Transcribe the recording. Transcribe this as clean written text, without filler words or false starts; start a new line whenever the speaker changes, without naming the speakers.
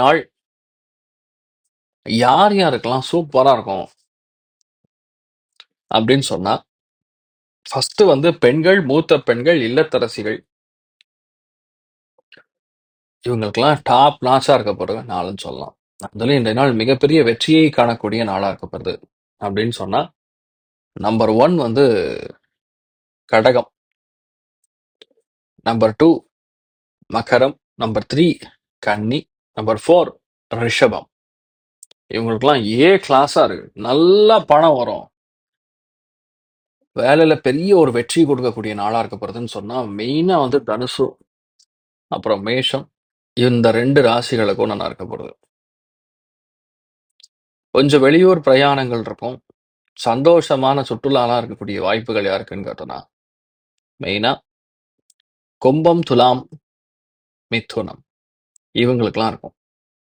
நாள் யார் யாருக்கெல்லாம் சூப்பரா இருக்கும் அப்படின்னு சொன்னா, ஃபர்ஸ்ட் வந்து பெண்கள், மூத்த பெண்கள், இல்லத்தரசிகள் இவங்களுக்கெல்லாம் டாப் நாச்சா இருக்க போற நாள்னு சொல்லலாம். அதுலயும் இந்த நாள் மிகப்பெரிய வெற்றியை காணக்கூடிய நாளா இருக்கப்படுது அப்படின்னு சொன்னா, நம்பர் 1 வந்து கடகம், நம்பர் 2 மகரம், நம்பர் 3 கன்னி, நம்பர் 4 ரிஷபம். இவங்களுக்கெல்லாம் ஏ கிளாஸா இருக்கு. நல்லா பணம் வரும். வேலையில பெரிய ஒரு வெற்றி கொடுக்கக்கூடிய நாளா இருக்க போறதுன்னு சொன்னா, மெயினா வந்து தனுசு, அப்புறம் மேஷம், இந்த 2 ராசிகளுக்கும் நல்லா இருக்க போறது. கொஞ்சம் வெளியூர் பிரயாணங்கள் இருக்கும். சந்தோஷமான சுற்றுலாலாம் இருக்கக்கூடிய வாய்ப்புகள் யாருக்குன்னு கேட்டோம்னா, மெயினா கும்பம், துலாம், மிதுனம் இவங்களுக்கெல்லாம் இருக்கும்.